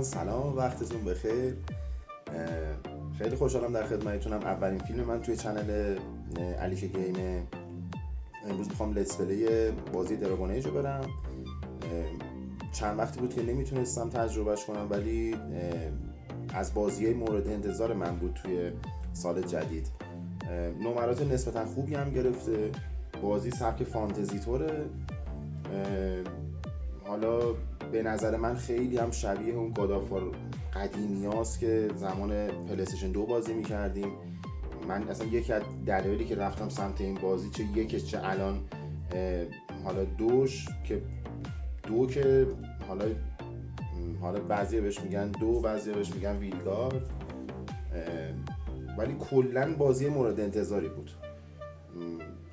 سلام، وقتتون بخیر. خیلی خوشحالم در خدمتتونم. اولین فیلم من توی چنل علیک گیمه. امروز میخوام لیتس پلی بازی دراگون ایج رو برم. چند وقتی بود که نمیتونستم تجربهش کنم، ولی از بازی‌های مورد انتظار من بود توی سال جدید. نمرات نسبتا خوبی هم گرفته. بازی سبک فانتزی طوره. حالا به نظر من خیلی هم شبیه اون گادآفار قدیمی هاست که زمان پلی‌استیشن 2 بازی میکردیم. من اصلا یکی از دلایلی که رفتم سمت این بازی، چه یکش چه الان حالا دوش که حالا بعضی بهش میگن دو، بعضی بهش میگن ویلگارد، ولی کلن بازی مورد انتظاری بود.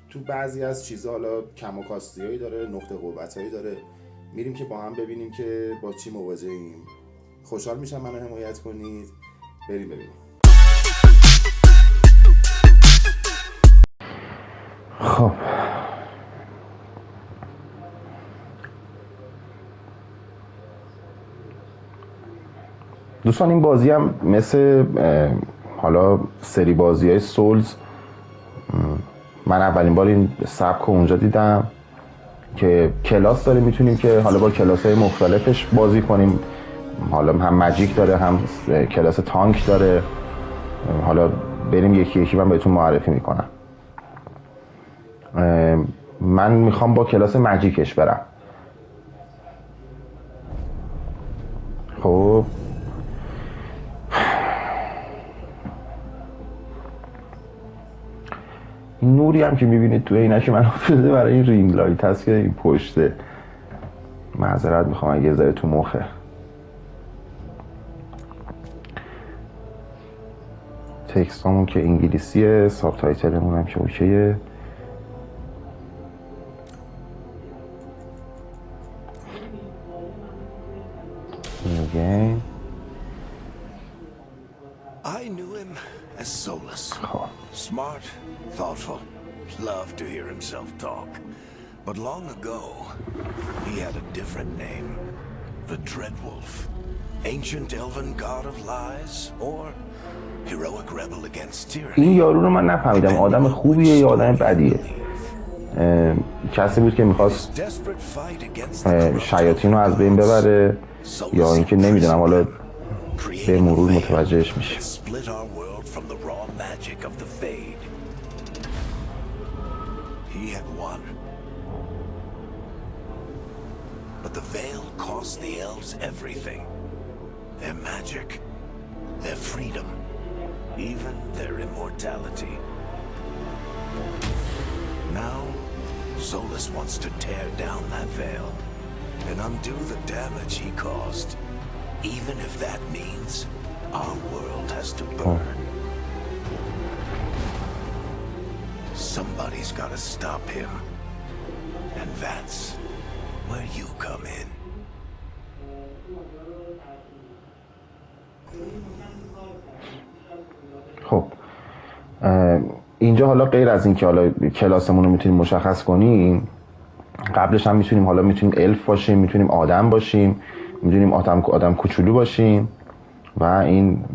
تو بعضی از چیزها حالا کم و کاستیایی داره، نقطه قوتایی داره. میریم که با هم ببینیم که با چی مواجهیم. خوشحال میشم منو حمایت کنید. بریم ببینیم. خب دوستان، این بازی هم مثل حالا سری بازی های سولز، من اولین بار این سبک رو اونجا دیدم که کلاس داره، میتونیم که حالا با کلاس های مختلفش بازی کنیم. حالا هم ماجیک داره، هم کلاس تانک داره. حالا بریم یکی یکی من بهتون معرفی میکنم. من میخوام با کلاس ماجیکش برم. خب این نوری هم که میبینید توی اینش من افتاده برای این رینگ لایت هست که این پشته. معذرت میخوام اگه ذره تو مخه. تکست همون که انگلیسیه، ساب تایتلمون هم که اوکیه. I knew him as Solus. Smart, thoughtful, loved to hear himself talk. But long ago, he had a different name. The Dreadwolf. Ancient elven god of lies, or heroic rebel against tyranny. این یارو رو من نفهمیدم آدم خوبیه یا آدم بدیه. کسی بود که میخواست شیاطین رو از بین ببره، یا اینکه نمیدونم، حالا به مرور متوجهش میشه. He had won. But the veil cost the elves everything. Their magic, their freedom, even their immortality. Now, Solus wants to tear down that veil and undo the damage he caused, even if that means our world has to burn. Somebody's got to stop him, and that's where you come in. خب اینجا حالا غیر از این که حالا کلاسمون رو میتونیم مشخص کنیم، قبلش هم میتونیم الف باشیم، میتونیم آدم باشیم، میتونیم آدم کوچولو باشیم و این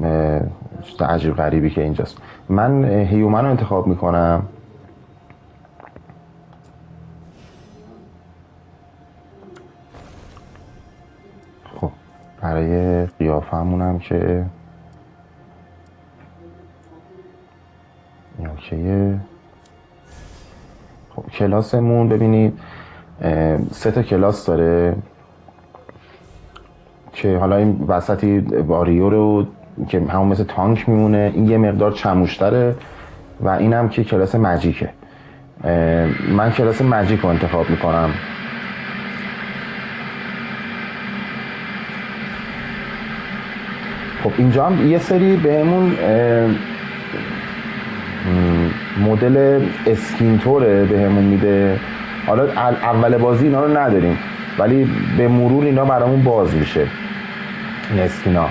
عجیب غریبی که اینجاست. من هیومن رو انتخاب میکنم. خب برای قیافه همونم که اوکیه. خب کلاسمون ببینید 3 تا کلاس داره که حالا این وسطی واریور رو که همون مثل تانک میمونه، این یه مقدار چموشتره و این هم که کلاس ماجیکه. من کلاس ماجیک رو انتخاب میکنم. خب اینجا هم یه سری بهمون مدل اسکین توره بهمون میده. حالا اول بازی اینا رو نداریم، ولی به مرور اینا برامون باز میشه این اسکینا.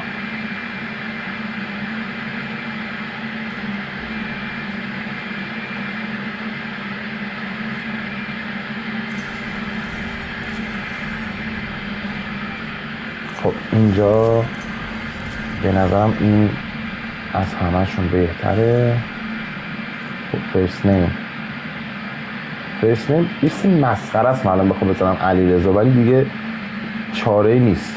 خب اینجا به نظرم این از همه‌شون بهتره. فرست نیم اسم مسخره است. من الان بخوام بزنم علیرضا ولی دیگه چاره‌ای نیست.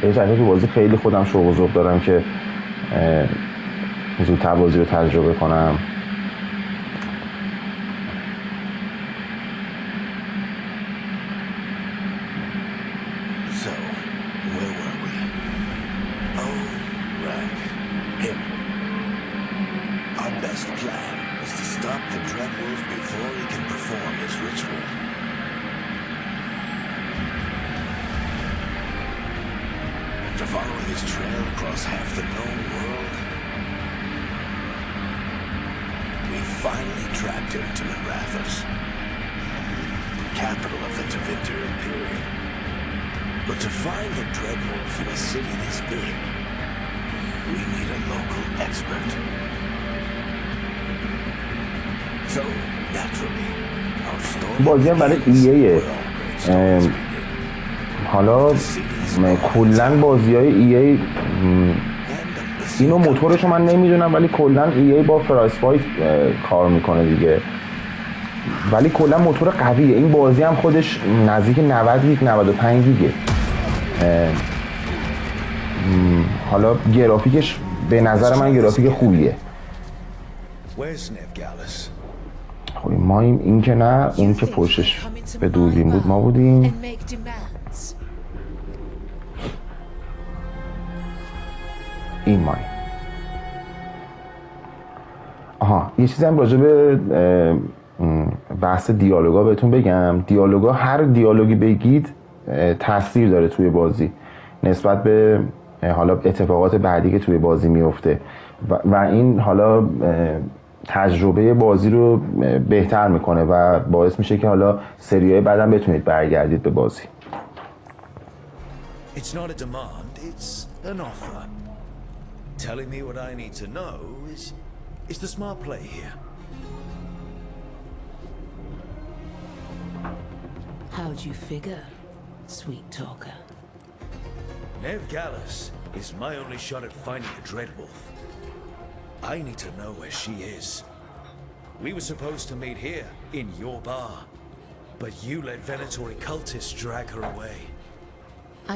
به بازی خیلی خودم شوق و ذوق دارم که زودتر بازی رو تجربه کنم. So, where were we? Oh, right. Him. Our best plan is to stop the Dreadwolf before he can perform his ritual. After following his trail across half the known world, we finally tracked him to Minrathous, capital of the Tevinter Imperium. But to find the Dreadwolf in a city this big, we need a local expert. So, naturally, our story بازی هم برای ایه. حالا کلن بازی های ایه اینو موتورشو من نمیدونم ولی کلن ایه با فرایس فایت کار میکنه دیگه، ولی کلا موتور قویه. این بازی هم خودش نزدیک 90 گیگ 95 گیگه. حالا گرافیکش به نظر من گرافیک خوبیه. خب ما این که نه، اون که پشتش به دوربین بود ما بودیم. این مای یه چیزی هم راجع به بحث دیالوگا بهتون بگم. دیالوگا، هر دیالوگی بگید تاثیر داره توی بازی نسبت به حالا اتفاقات بعدی که توی بازی میفته و این حالا تجربه بازی رو بهتر میکنه و باعث میشه که حالا سریای بعدم بتونید برگردید به بازی. It's not a demand, it's an offer. Telling me what I need to know is the smart play here. How'd you figure, sweet talker? Nev Gallus is my only shot at finding the Dreadwolf. I need to know where she is. We were supposed to meet here, in your bar. But you let Venatori cultists drag her away.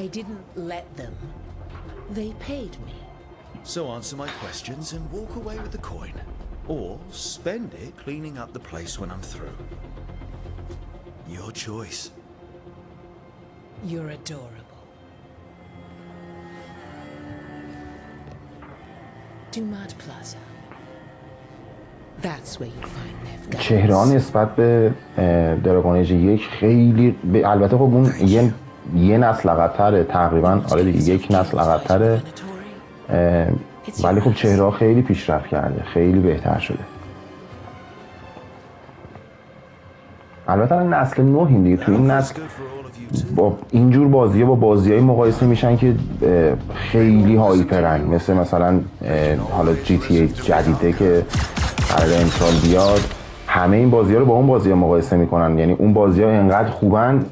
I didn't let them. They paid me. So answer my questions and walk away with the coin. Or spend it cleaning up the place when I'm through. Your choice. You're adorable. Dumad Plaza. That's where you find Nev Gallus. چهره‌ها نسبت به دراگون ایج یک خیلی البته خب اون یه نسل عقب‌تره تقریبا. آره دیگه یک نسل عقب‌تره ولی خب چهره‌ها خیلی پیشرفت کرده، خیلی بهتر شده. البته نسل 9 دیگه، تو این نسل با اینجور بازی‌ها با بازی‌های مقایسه میشن که خیلی هایپرن، مثلا حالا جی تی ای جدیده که قراره امسال بیاد. همه این بازی‌ها رو با اون بازی‌ها مقایسه میکنن، یعنی اون بازی‌ها انقدر خوبن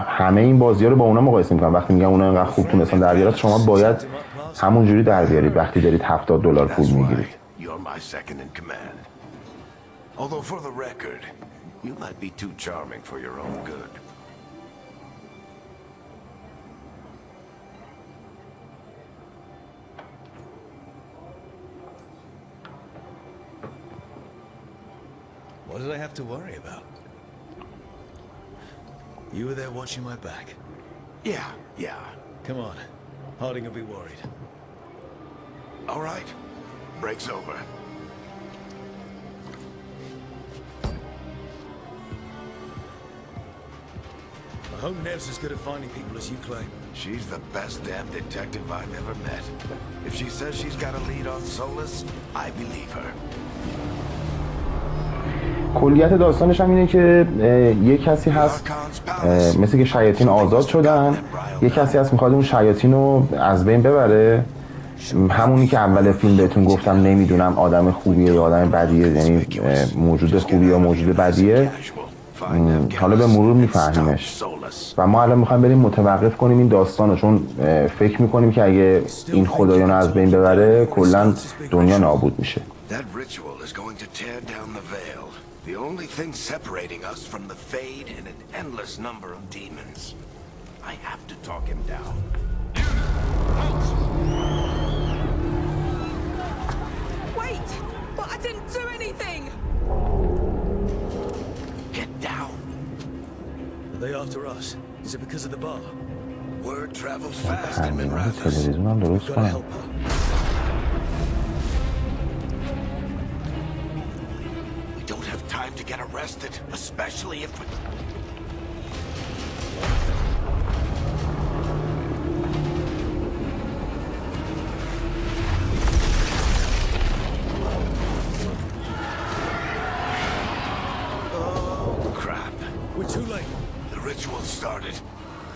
همه این بازی‌ها رو با اونا مقایسه میکنن. وقتی میگن اونا انقدر خوب تونستن در بیارن، شما باید همون جوری در بیارید وقتی دارید $70 پول میگیرید. You're my second in command. Although for the record, you might be too charming for your own good. What did I have to worry about? You were there watching my back. Yeah. Come on. Harding will be worried. All right. Break's over. I hope Nev's as good at finding people as you claim. She's the best damn detective I've ever met. If she says she's got a lead on Solus, I believe her. کلیت داستانش هم اینه که یک کسی هست مثل که شیاطین آزاد شدن، یک کسی هست میخواد اون شیاطین رو از بین ببره همونی که اول فیلم بهتون گفتم نمیدونم آدم خوبیه یا آدم بدیه، یعنی موجود خوبی یا موجود بدیه، حالا به مرور میفهمیمش و ما الان میخوایم بریم متوقف کنیم این داستانو، چون فکر میکنیم که اگه این خدایان رو از بین ببره کلا دنیا نابود میشه. That ritual is going to tear down the veil. The only thing separating us from the Fade and an endless number of demons. I have to talk him down. Wait! But I didn't do anything! Get down. Are they after us? Is it because of the bar? Word travels fast in تمرینات Minrathous. تلویزیون هم درست Gotta کنم. help her. We don't have time to get arrested, especially if we... Oh, crap. We're too late. The ritual started.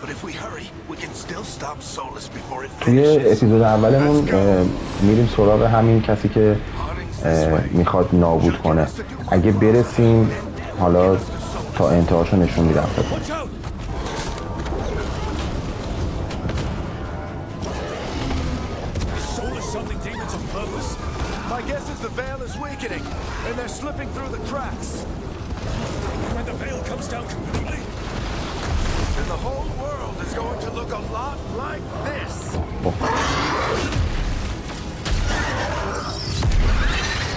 But if we hurry, we can still stop Solus before it توی finishes. اپیزود اولمون میریم سراغ همین کسی که میخواد نابود کنه. اگه برسیم حالا تا انتهاشو نشون میدم. Watch out! Is Solus summoning demons on purpose? My guess is the veil is weakening, and they're slipping through the cracks. When the veil comes down completely, And the whole world is going to look a lot like this.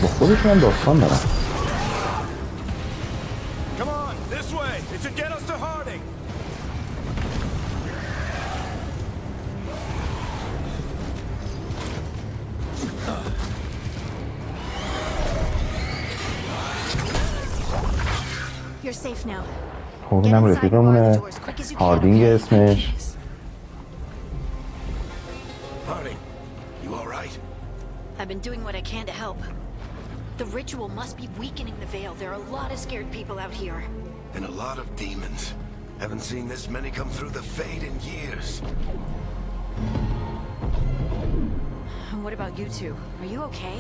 با خودشون هم داستان دارن. Come on, this way. It should get us to Harding. You're safe now. خب Get اینم inside and bar the رفیقمونه، door as quick as you can, هاردینگ okay? اسمش. Harding, you all right? I've been doing what I can to help. The ritual must be weakening the veil. There are a lot of scared people out here. And a lot of demons. Haven't seen this many come through the Fade in years. What about you two? Are you okay?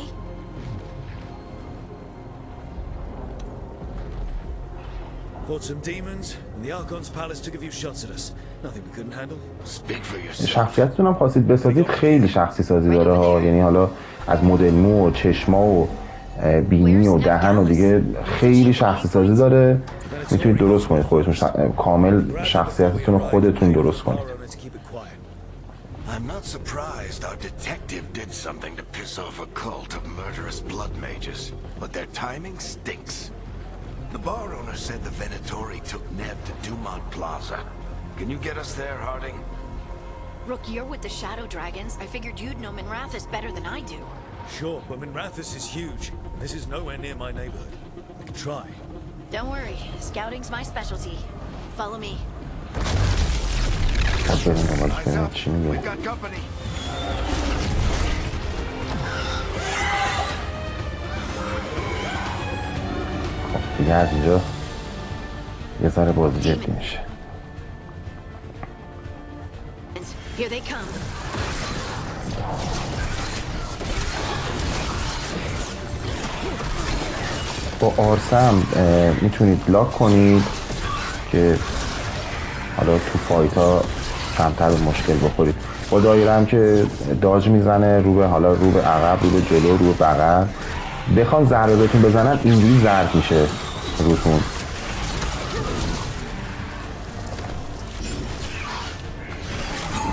fought some demons, and the Archon's palace took a few shots at us. Nothing we couldn't handle. Speak for yourself. شخصیتتون هم خواستید بسازید خیلی شخصی سازی داره ها، یعنی حالا از مدل مو و چشما و بینی و دهن و دیگه خیلی شخصی سازی داره. میتونید درست کنید خودتون کامل شخصیتتون رو خودتون درست کنید. I'm not surprised our detective did something to piss off a cult of murderous blood mages, but their timing stinks. The bar owner said the Venatori took Neb to Dumont Plaza. Can you get us there, Harding? Rook, you're with the Shadow Dragons. I figured you'd know Minrathous better than I do. Sure, but Minrathous is huge. This is nowhere near my neighborhood. I can try. Don't worry, scouting's my specialty. Follow me. خب بریم دنبال ببینیم چی میگه. We've got company. خب دیگه از اینجا یه ذره بازی جدی میشه. Here they come. با آرسم میتونید بلاک کنید که حالا تو فایت ها کمتر به مشکل بخورید. با دایره هم که داج میزنه رو به حالا رو به عقب، رو به جلو، رو به بغل. بخوان ضربه بهتون بزنن اینجوری ضرب میشه روتون.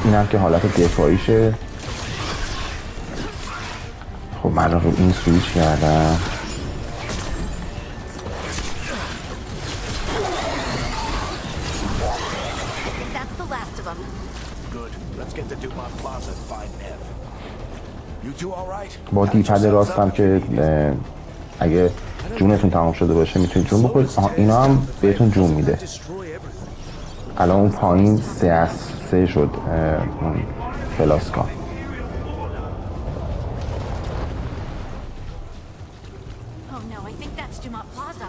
این هم که حالت دفاعیشه. خب من رو این سویچ کردم. That's the last of them. Good. Let's get to Dumont Plaza and find Neb. You two all right? با دیپد راستم که اگه جونتون تمام شده باشه میتونید جون بخورید. اینا هم بهتون جون میده. الان اون پایین 3 شد اون فلاسکا. Oh no, I think that's Dumont Plaza.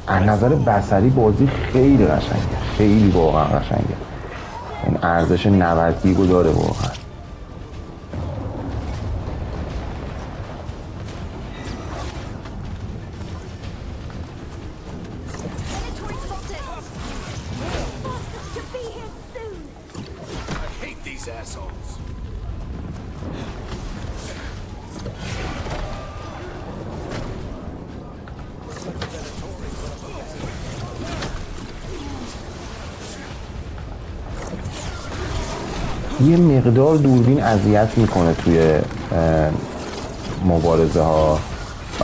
از نظر بصری بازی خیلی قشنگه، خیلی واقعا قشنگه. این ارزش 90 گیگو داره واقعا. یه مقدار دوربین اذیت میکنه توی مبارزه ها،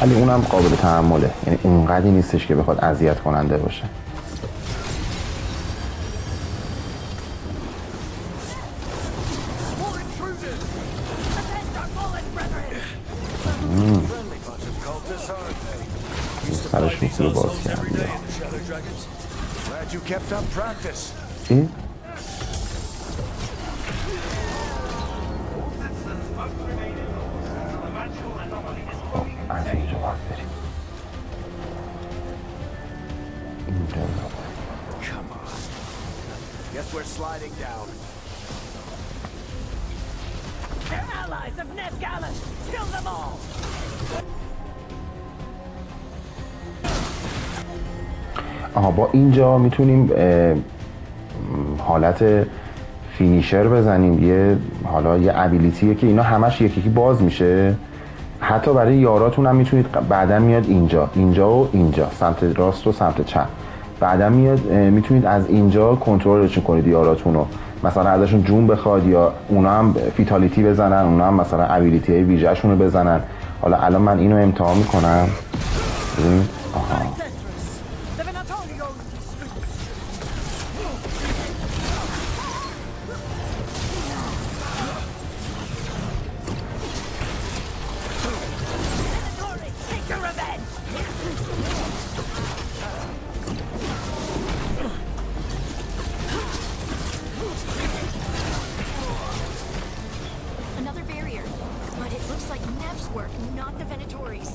ولی اونم قابل تحمله، یعنی اونقدری نیستش که بخواد اذیت کننده باشه. سرش میسی رو باز کرد. چی؟ از اینجا باید بریم. اینجا Guess we're sliding down. They're allies of Ned Gallus! Kill them all! آها، با اینجا میتونیم حالت فینیشر بزنیم. یه ابیلیتیه که اینا همش یکی باز میشه، حتی برای یاراتون هم میتونید. بعدا میاد اینجا و اینجا، سمت راست و سمت چپ. بعدا میاد میتونید از اینجا کنترلشون کنید یاراتون رو، مثلا ازشون جون بخواد یا اونا هم فیتالیتی بزنن، اونا هم مثلا ابیلیتی های ویژه‌شون رو بزنن. حالا الان من اینو امتحان میکنم. ببین. آها، Another barrier. But it looks like Nev's work, not the Venatori's.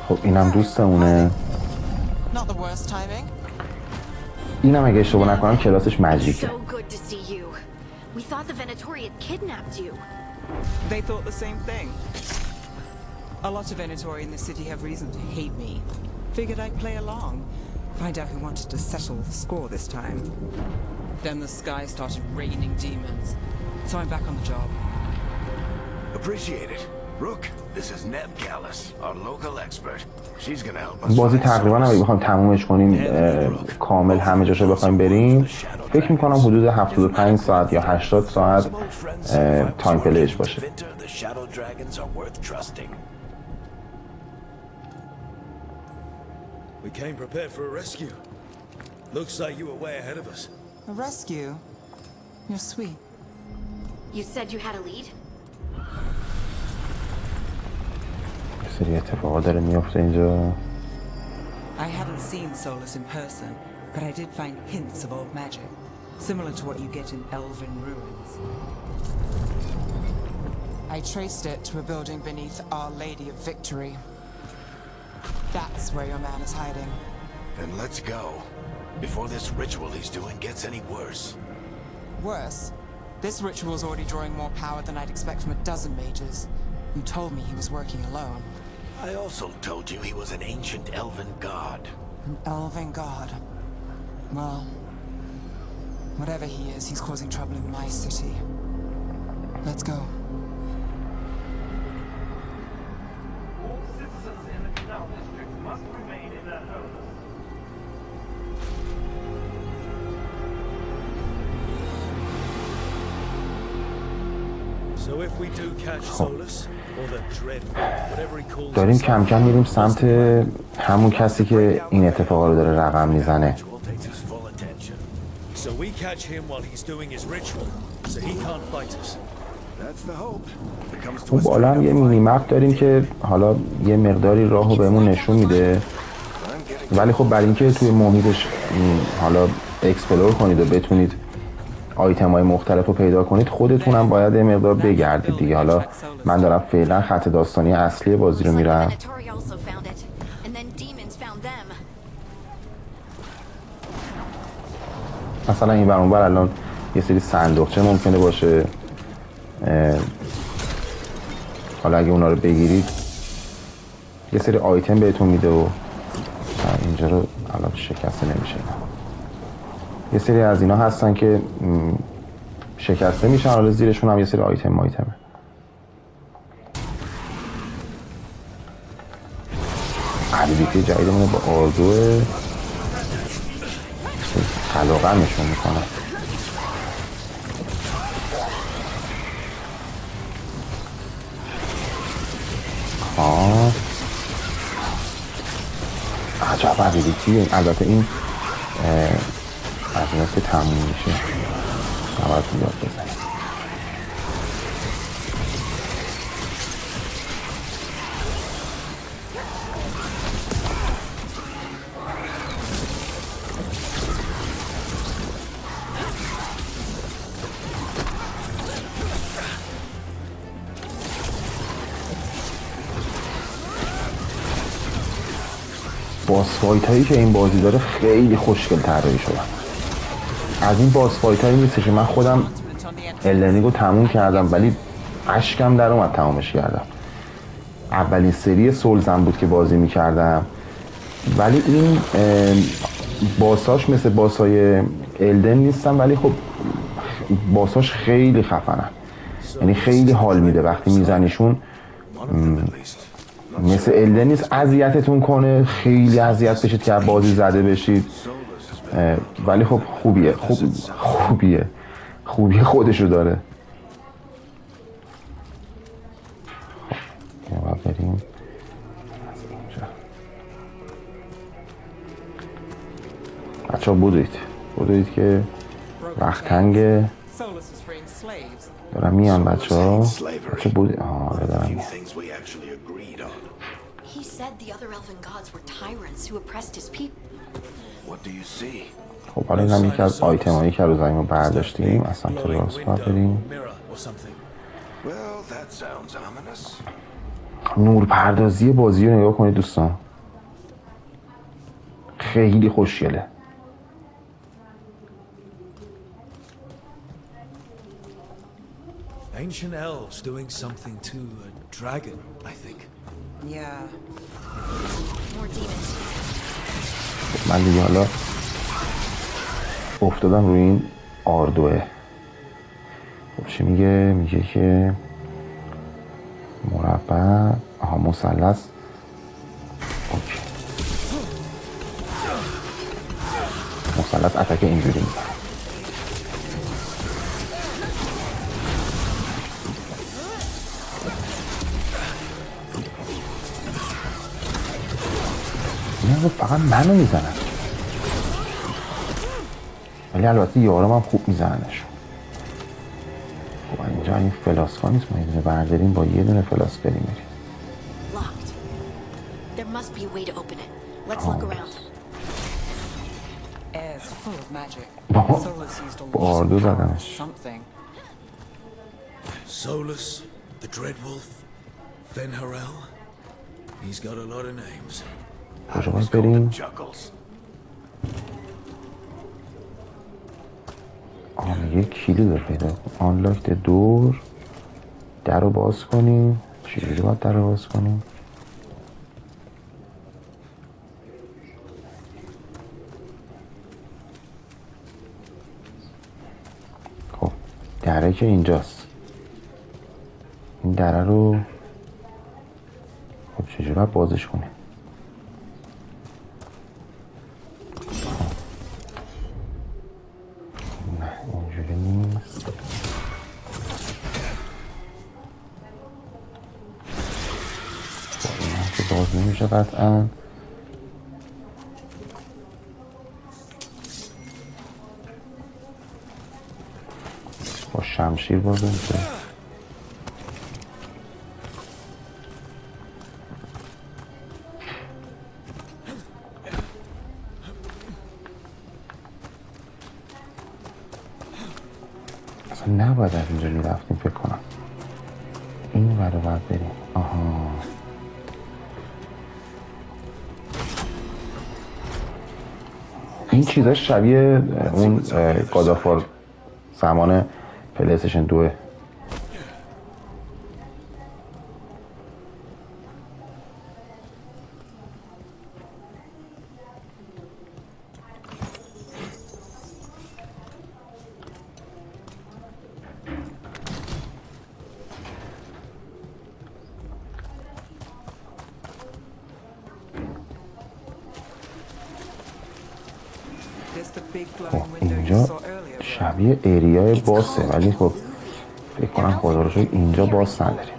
خب اینم دوستمونه. Not the worst timing. اینم اگه اشتباه نکنم کلاسش ماجیکه. So good to see you. We thought the Venatori had kidnapped you. They thought the same thing. A lot of Venatori in the city have reason to hate me. Figured I'd play along. Find out who wanted to settle the score this time. Then the sky started raining demons. So I'm back on the job. Appreciate it. Rook, this is Ned Gallus, our local expert. She's gonna help us. بازی تقریبا هم بخوایم تمومش کنیم کامل همه جاشو بخوایم بریم، فکر میکنم حدود 75 ساعت یا 80 ساعت تایم پلیش باشه. The shadow dragons are worth trusting. We came prepared for a rescue. Looks like you were way ahead of us. A rescue? You're sweet. You said you had a lead? سری اتفاقا داره میفته اینجا. I haven't seen Solus in person, but I did find hints of old magic, similar to what you get in Elven ruins. I traced it to a building beneath Our Lady of Victory. That's where your man is hiding. Then let's go. Before this ritual he's doing gets any worse. Worse, this ritual's already drawing more power than I'd expect from a dozen mages. You told me he was working alone. I also told you he was an ancient elven god. An elven god. Well, whatever he is, he's causing trouble in my city. Let's go. All citizens in the Canal District must remain in their homes. So if we do catch Solus, or the Dreadwolf, whatever he calls داریم himself, کم کم میریم سمت همون کسی که این اتفاقا رو داره رقم میزنه. Takes his full attention. so we catch him while he's doing his ritual, so he can't fight us. That's the hope. If it comes to اون us, بالا هم یه مینی مپ داریم که حالا یه مقداری راهو بهمون نشون میده، ولی خب برای اینکه توی محیطش حالا اکسپلور کنید و بتونید آیتم های مختلف رو پیدا کنید، خودتون هم باید یه مقدار بگردید دیگه. حالا من دارم فعلا خط داستانی اصلی بازی رو Looks like the میرم. Venatori also found it, and then demons found them. مثلا این برانور الان یه سری صندوقچه ممکنه باشه، حالا اگه اونا رو بگیرید یه سری آیتم بهتون میده و اینجا رو الان شکسته نمیشه. یه سری از اینا هستن که شکسته میشن، حالا زیرشون هم یه سری آیتمه. ابیلیتی جدیدمونه با آردو علاقه نشون میکنه. عجب ابیلیتیه. البته این از ایناست که تموم میشه، نباید یاد بزنیم. باس فایت هایی که این بازی داره خیلی خوشگل طراحی شدن. از این باس فایت هایی نیست که من خودم الدن رو تموم کردم ولی اشکم در اومد تمامش کردم. اولین سری سولزم بود که بازی میکردم، ولی این باساش مثل باسای الدن نیستن، ولی خب باساش خیلی خفنن، یعنی خیلی حال میده وقتی میزنیشون. مثل الدن نیست اذیتتون کنه، خیلی اذیت بشید که بازی زده بشید، ولی خب خوبیه خودشو داره. خب بریم بچه ها، بودید که وقت تنگه. دارم میان بچه ها. بچه بودید دارم میان. He said the other elven gods were tyrants who oppressed his people. What do you see? خب حالا این هم یکی از آیتم هایی که رو زمین رو برداشتیم. از سمت راست باید بریم. Well, that sounds ominous. نور پردازی بازی رو نگاه کنید دوستان، خیلی خوشگله. Ancient elves doing something to a dragon, I think. Yeah. More demons. من دیگه حالا افتادم روی این آردوه. خب چی میگه که مربع، مثلث. اوکی. مثلث اتک اینجوری میزنه. این فقط منو میزنن، ولی البته یارم هم خوب میزننشون. خب اینجا این فلاسکا نیست، ما یه دونه برداریم با یه دونه فلاس بریم. Locked. There must be a way to open it. Let's look around. Air's full of magic. با Solus used a آردو lot of power or زدنش. something. Solus, the Dreadwolf, Fen'Harel. He's got a lot of names. کجا باید بریم؟ یه کلید رو پیدا کنیم. آنلاک دور. در رو باز کنیم. چجوری باید در رو باز کنیم؟ خب دره که اینجاست. این دره رو خب چجوری باید بازش کنیم؟ باز نمیشه قطعا. با شمشیر باز نمیشه. اصلا نباید از اینجا میرفتیم فکر کنم. این ور رو باید بریم. آها این چیزا شبیه اون گادافار زمان پلی استیشن 2. big خب glowing window you اینجا saw earlier. شبیه اریای باسه ولی خب فکر کنم خدا رو شکر اینجا باس نداریم.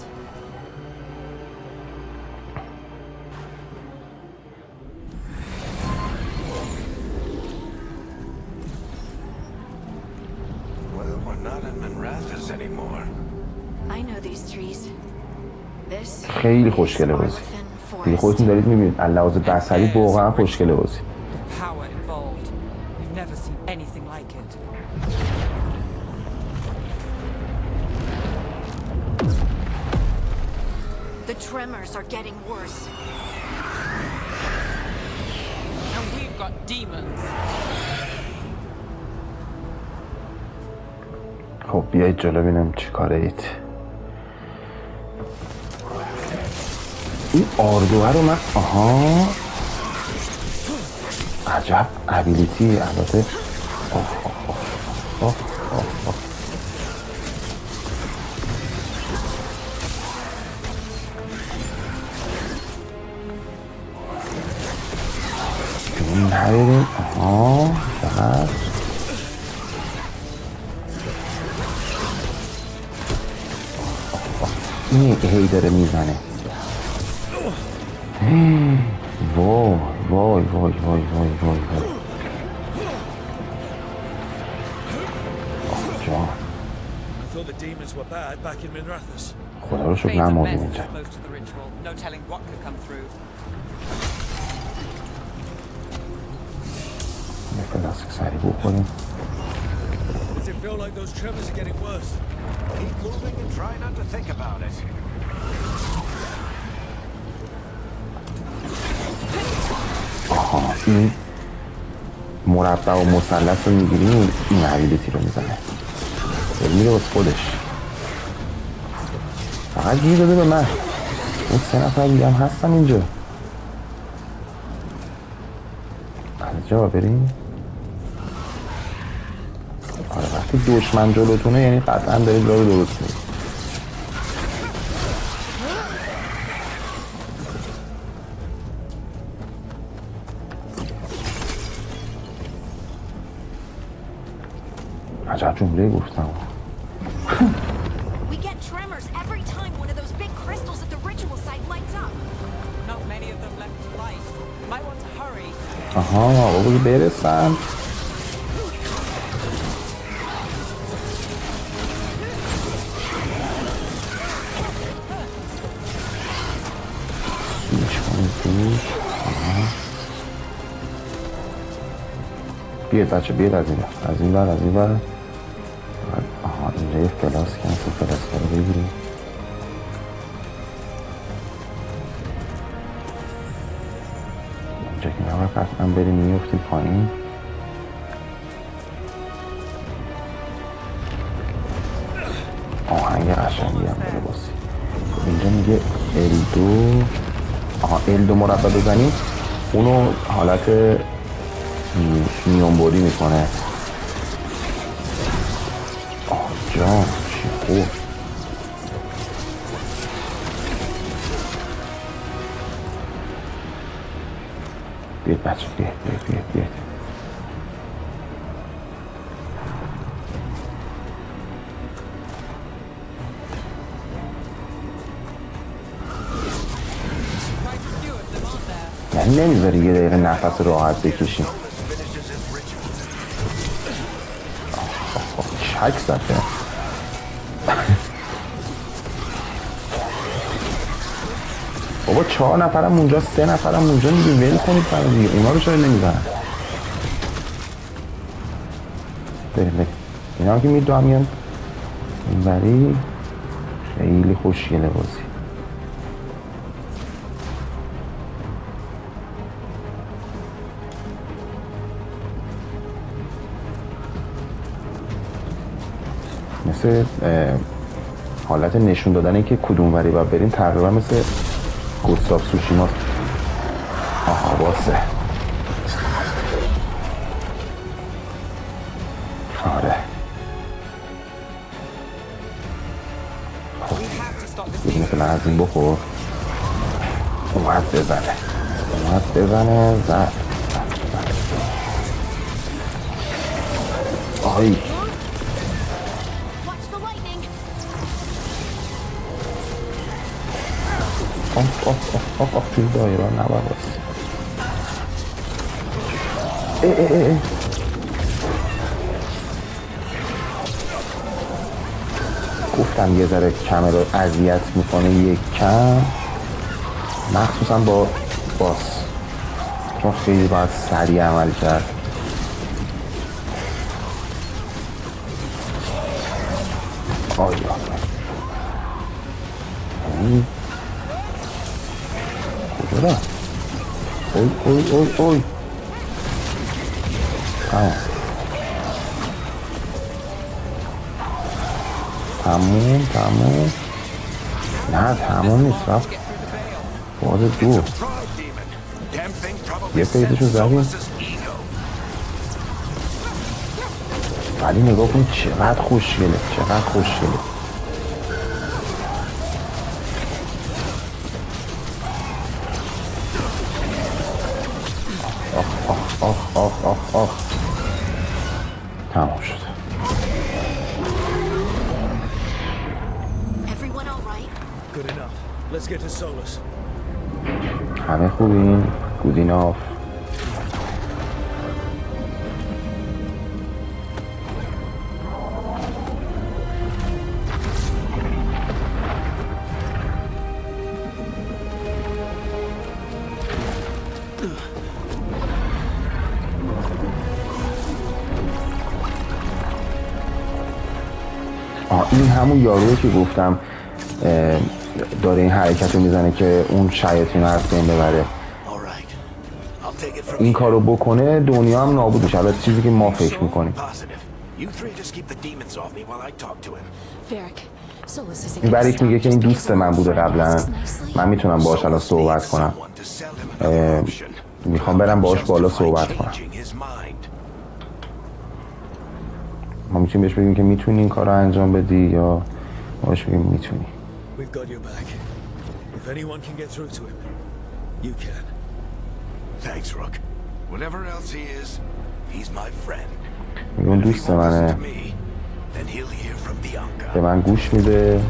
Well, we're not in Minrathous anymore. I know these trees. This خیلی خوشگله بازی. دیگه خودتون دارید میبینید لحاظ بصری واقعا خوشگله بازی. Power involved. You've never seen anything like it. The tremors are getting worse. And we've got demons. خب بیایید جلو ببینم چی کاره اید. این آردوه رو من آها عجب ابیلیتی البته. این نبیریم آها فقط این هی داره میزنه. وای وای وای وای وای وای وای جان I thought the demons were bad back in Minrathous. خدا رو شکر نمردیم اینجا. Close to the ritual. No telling what could come through. یه فلاسک سری بخوریم. Does it feel like those tremors are getting worse? Keep moving and try not to think about it. آها این مربع و مثلث رو میگیریم این ابیلیتی رو میزنه میره واسه خودش. فقط گیر داده به من. اون 3 نفر دیگه هم هستن اینجا. از جا بریم. آره وقتی دشمن جلوتونه یعنی قطعا دارید راه درست میرید. عجب جمله گفتم. We get tremors every time one of those big crystals at the ritual site lights up. Not many of them left to light. Might want to hurry. آها بابا برسن. بیاد بچه بیاد از این بر از این بر از این بر. آها اینجا یه فلاس کنسل فلاس رو بگیریم. اینجا که نباید قطعا بریم میفتیم پایین. آهنگ قشنگی هم داره باسی. اینجا میگه L2 آها L2 مربع بزنیم اونو حالت میون بودی میکنه. آه جان چی خوب. بیاد بچه بیاد بیاد بیاد بیاد. یعنی نمیذاری یه دقیقه نفس راحت بکشیم. چک زده. بابا 4 نفرم اونجا 3 نفرم اونجا میگه ول کنید برای دیگه اونا رو چرا نمیزنن. بریم بریم اینا که میدو هم میان این بری. خیلی خوشگله بازی. مثل حالت نشون دادنه که کدوم وری باید بریم تقریبا مثل گوستاف سوشیما. آها باسه. آره خب یه مثل از این بخور. اومد بزنه زد. آی Watch the lightning. آف توی دایره نباید بس. گفتم یه ذره کمر رو اذیت میکنه یک کم، مخصوصا با باس، چون خیلی باید سریع عمل کرد. آیا کجا را؟ اوی تموم نه تموم نیست، رفت باز دو یه پیدشو زدیم. ولی نگاه کن چقدر خوشگله، چقدر خوشگله. آخ تمام شد. Everyone all right? Good enough. Let's get to Solus. همه خوبین؟ Good enough. این همون یارویی که گفتم داره این حرکت رو میزنه که اون شیاطین رو از بین ببره. این کارو بکنه دنیا هم نابود میشه، البته چیزی که ما فکر میکنیم. این بریک میگه که این دوست من بوده قبلا، من میتونم باهاش الان صحبت کنم، میخوام برم باهاش بالا صحبت کنم. ما میتونیم بهش بگیم که میتونی این کار رو انجام بدی یا باش بگیم میتونی. میگم دوست منه، به من گوش میده.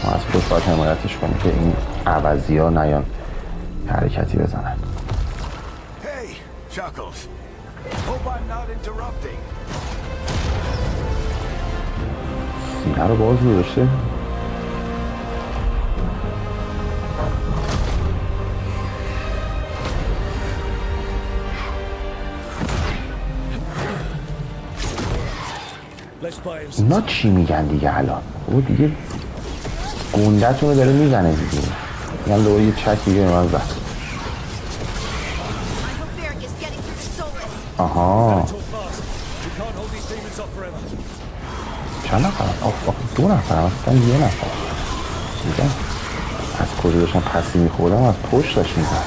ما از پشت باید حمایتش کنیم که این عوضی ها نیان حرکتی بزنن. سینه رو باز گذاشته. اینا چی میگن دیگه الان؟ او دیگه گندتون رو داره میزنه دیگه. میگم دوباره یه چک دیگه به من زد. آها چند نفر؟ دو نفر، اصلا یه نفر میگم از کجا داشتم پسی میخوردم، از پشت داشت میزن.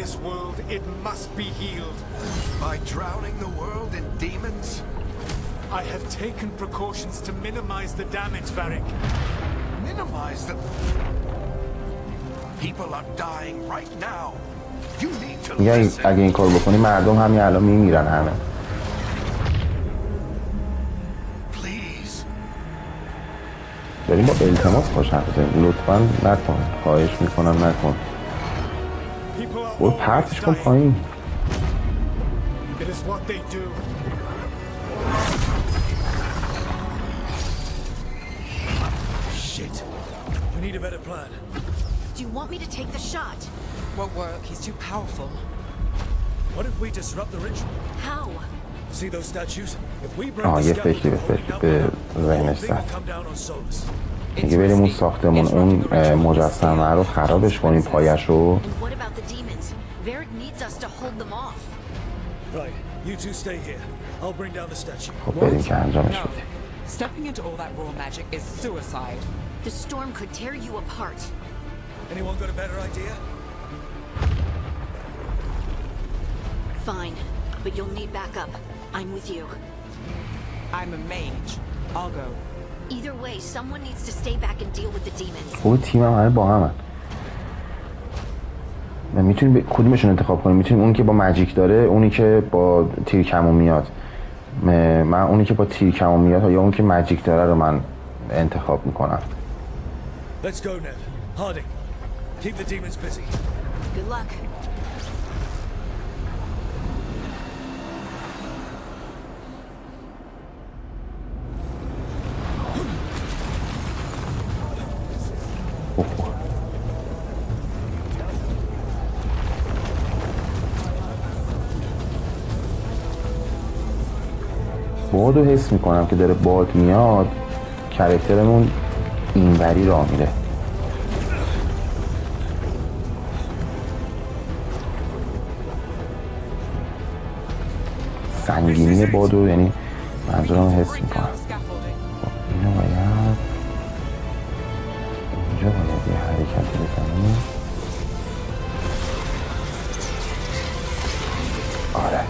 This world, it must be healed. By drowning the world in demons? I have taken precautions to minimize the damage, Varric. Minimize the... People are dying right now. You need to listen. اگه این کار بکنی مردم همین الان میمیرن همه. Please. داریم با التماس باش حرف بزنیم، لطفاً نکن، خواهش میکنم نکن. برو پرتش کن پایین. Shit. We need a better plan. Do you want me to take the shot? Won't work. He's too powerful. What if we disrupt the ritual? How? See those statues? If we break the یه فکری به ذهنش زد. میگه بریم اون ساختمون، اون مجسمه رو خرابش کنیم، پایش رو. خب بریم که انجامش بدیم. Stepping into all that raw magic is suicide. The storm could tear you apart. Anyone got a better idea? Fine, but you'll need backup. I'm with you. I'm a mage. I'll go. Either way, someone needs to stay back and deal with the demons. خب تیمم همه با همن. میتونیم کدومشون انتخاب کنیم؟ میتونیم اون که با ماجیک داره، اونی که با تیر کمون میاد. من اونی که با تیر کمون میاد یا اون که ماجیک داره رو من انتخاب میکنم. Let's go, Ned. Harding, keep the demons busy. Good luck. بادو حس میکنم که داره باد میاد، کرکترمون اینوری راه میره. سنگینی بادو، یعنی منظورم حس میکنم. اینو باید اینجا باید یه حرکتی بزنیم. آره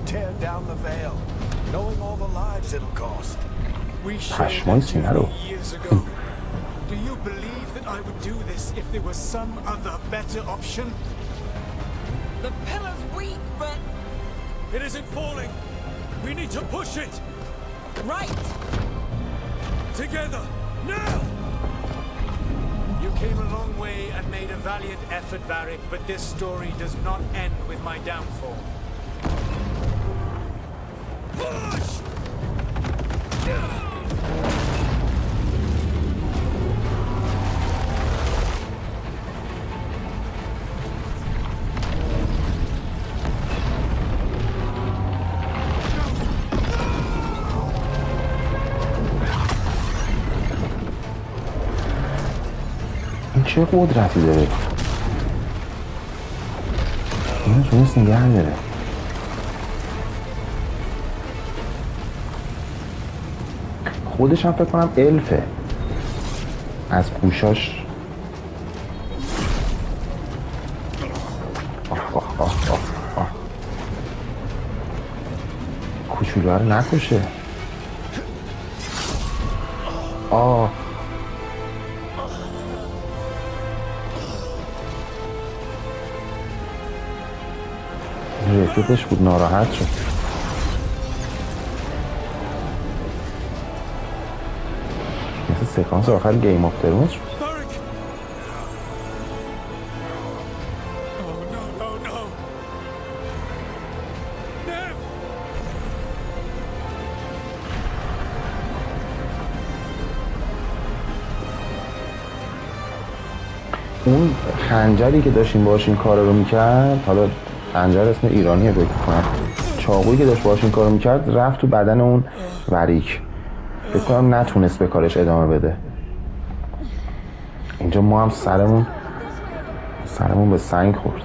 tear down the veil, knowing all the lives it'll cost. We shared that years ago. Do you believe that I would do this if there was some other better option? The pillar's weak, but... It isn't falling. We need to push it. Right. Together, now! You came a long way and made a valiant effort, Varric, but this story does not end with my downfall. Push! این چه قدرتی داره؟ اینو تونست نگه داره. خودش هم فکر کنم الفه از گوشاش. کوچولو رو نکشه. رفیقش بود، ناراحت شد. مثل سکانس آخر گیم آف ترونز شد. اون خنجری که داشتیم باهاش این کار رو میکرد، حالا خنجر اسم ایرانیه فکر کنم، چاقویی که داشت باهاش این کار رو میکرد رفت تو بدن اون وریک، فکر کنم نتونست به کارش ادامه بده. اینجا ما هم سرمون به سنگ خورد.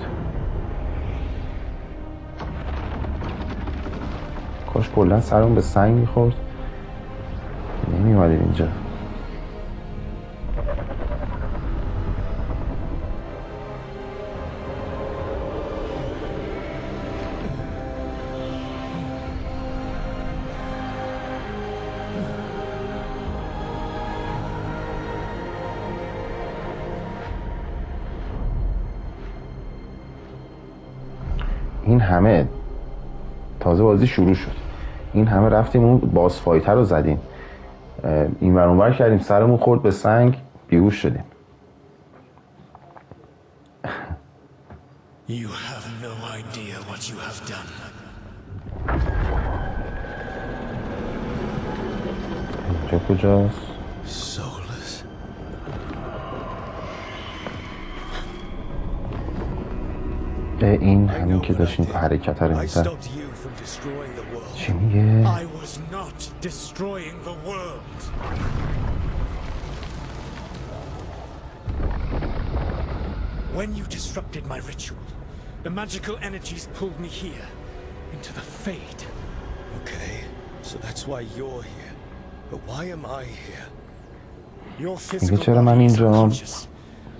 کاش کلا سرمون به سنگ میخورد نمیومدیم اینجا. این همه تازه بازی شروع شد، این همه رفتیم اون باس فایتر رو زدیم، این ور اون ور کردیم، سرمون خورد به سنگ، بیهوش شدیم. You have no idea what you have done. اینجا کجاست؟ Soulless. این همین که داشتیم حرکت رو I میزد. stopped you from destroying the world. چی میگه؟ I was not destroying the world. When you disrupted my ritual, the magical energies pulled me here, into the Fade. Okay, so that's why you're here. But why am I here? Your میگه physical چرا من body is اینجام؟ unconscious,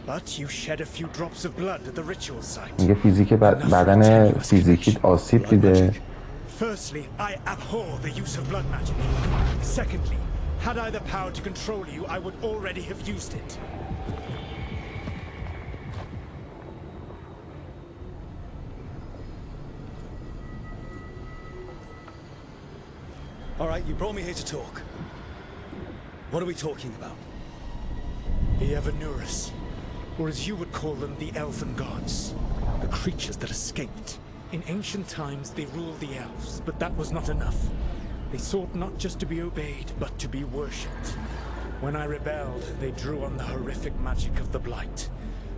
but you shed a few drops of blood at the ritual site. میگه فیزیک بدن فیزیکیت آسیب دیده. Firstly, I abhor the use of blood magic. Secondly, had I the power to control you, I would already have used it. All right, you brought me here to talk. What are we talking about? The Evanurus, or as you would call them, the Elven Gods. The creatures that escaped. In ancient times, they ruled the elves, but that was not enough. They sought not just to be obeyed, but to be worshipped. When I rebelled, they drew on the horrific magic of the Blight,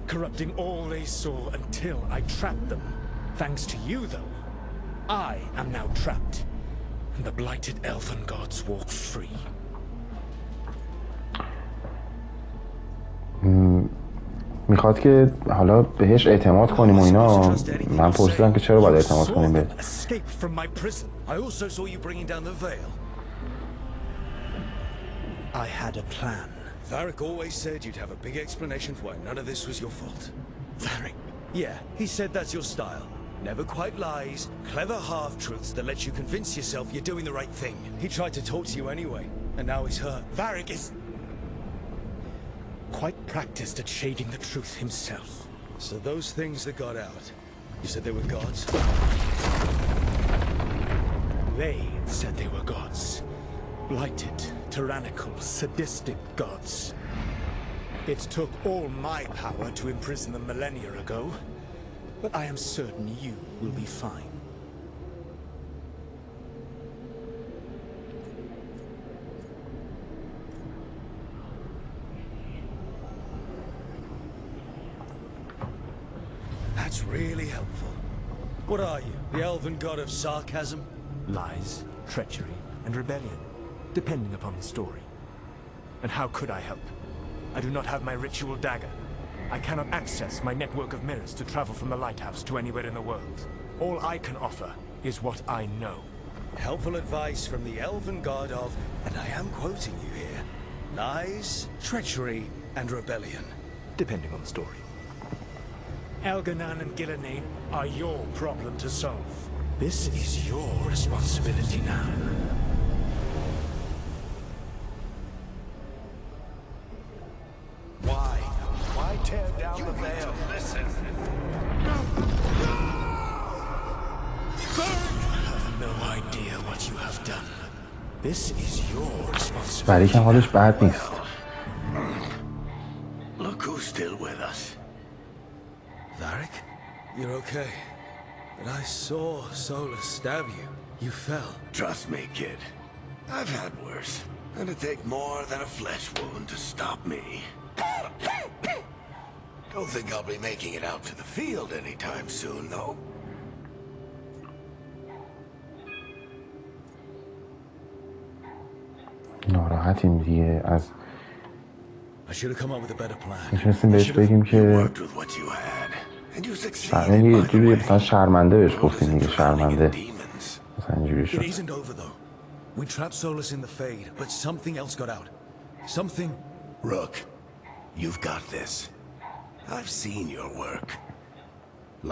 corrupting all they saw until I trapped them. Thanks to you, though, I am now trapped, and the blighted Elven Gods walk free. میخواد که حالا بهش اعتماد کنیم و اینا. من پرسیدم که چرا باید اعتماد کنیم به Escape from my prison. I also saw you bringing down the veil. I had a plan. Varric always said you'd have a big explanation for why none of this was your fault. Varric? Yeah, he said that's your style. Never quite lies, clever half-truths that let you convince yourself you're doing the right thing. He tried to talk to you anyway, and now he's hurt. Varric is quite practiced at shading the truth himself. So those things that got out, you said they were gods? They said they were gods. Blighted, tyrannical, sadistic gods. It took all my power to imprison them millennia ago, but I am certain you will be fine. That's really helpful. What are you, the elven god of sarcasm? Lies, treachery, and rebellion, depending upon the story. And how could I help? I do not have my ritual dagger. I cannot access my network of mirrors to travel from the lighthouse to anywhere in the world. All I can offer is what I know. Helpful advice from the elven god of, and I am quoting you here, lies, treachery, and rebellion. Depending on the story. Elganan and Gillenane are your problem to solve. This is your responsibility now. Why tear down the veil? Listen. You have no idea what you have done. This is your responsibility. ولی که حالش بد نیست. Look who's still with us. Varric, you're okay. But I saw Solus stab you. You fell. Trust me, kid. I've had worse. And it'd take more than a flesh wound to stop me. Don't think I'll be making it out to the field anytime soon, though. ناراحتیم دیگه از I should have come up with a better plan. میتونستیم بهش بگیم You که worked with what you had, and you یعنی یه succeeded. جوری مثلا شرمنده بهش گفتیم دیگه شرمنده Demons. مثلا اینجوری It شد. isn't over, though. We trapped Solus in the Fade, but something else got out. Something... Rook, you've got this. I've seen your work.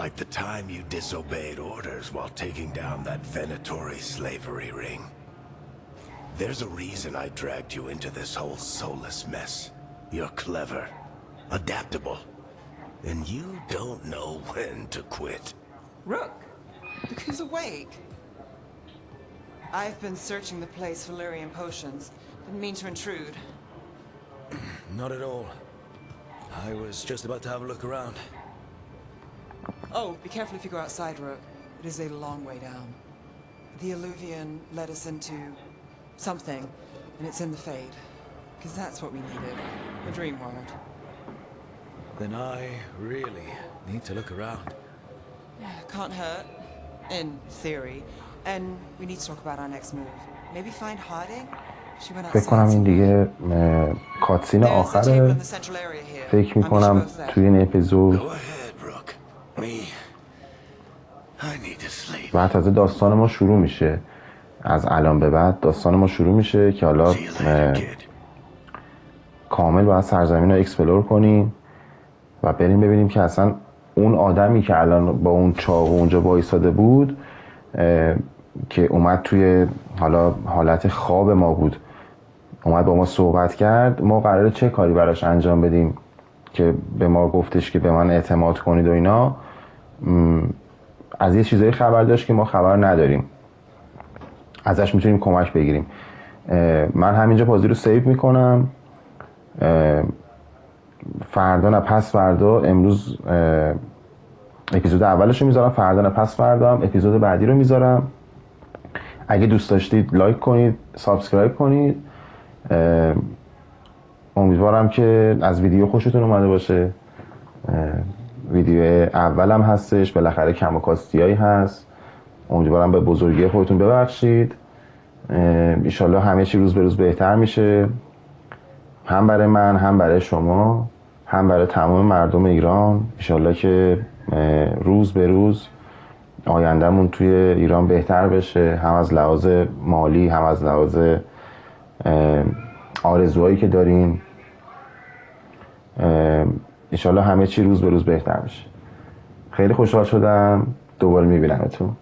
Like the time you disobeyed orders while taking down that Venatori slavery ring. There's a reason I dragged you into this whole Solus mess. You're clever, adaptable, and you don't know when to quit. Rook, look who's awake. I've been searching the place for Lyrian potions. Didn't mean to intrude. Not at all. I was just about to have a look around. Oh, be careful if you go outside, Rook. It is a long way down. The Illuvian led us into something, and it's in the Fade. Because that's what we needed. The dream world. Then I really need to look around. Can't hurt, in theory. And we need to talk about our next move. Maybe find Harding? She went فکر کنم این دیگه کاتسین آخره. فکر میکنم توی این اپیزود و تازه داستان ما شروع میشه. از الان به بعد داستان ما شروع میشه که حالا کامل باید سرزمین رو اکسپلور کنیم و بریم ببینیم که اصلا اون آدمی که الان با اون چاقو اونجا وایساده بود که اومد توی حالت خواب ما بود، اومد با ما صحبت کرد، ما قراره چه کاری براش انجام بدیم که به ما گفتش که به من اعتماد کنید و اینا. از یه چیزایی خبر داشت که ما خبر نداریم، ازش میتونیم کمک بگیریم. من همینجا بازی رو سیو میکنم. فردا نه پس فردا، امروز اپیزود اولش رو میذارم، فردا نه پس فردا هم اپیزود بعدی رو میذارم. اگه دوست داشتید لایک کنید، سابسکرایب کنید. امیدوارم که از ویدیو خوشتون اومده باشه. ویدیو اولم هستش، بالاخره کم و کاستیایی هست. امیدوارم به بزرگی خودتون ببخشید. انشالله همه چی روز به روز بهتر میشه، هم برای من، هم برای شما، هم برای تمام مردم ایران. انشالله که روز به روز آیندهمون توی ایران بهتر بشه، هم از لحاظ مالی، هم از لحاظ آرزوهایی که داریم. انشالله همه چی روز به روز بهتر بشه. خیلی خوشحال شدم دوباره میبینمتون.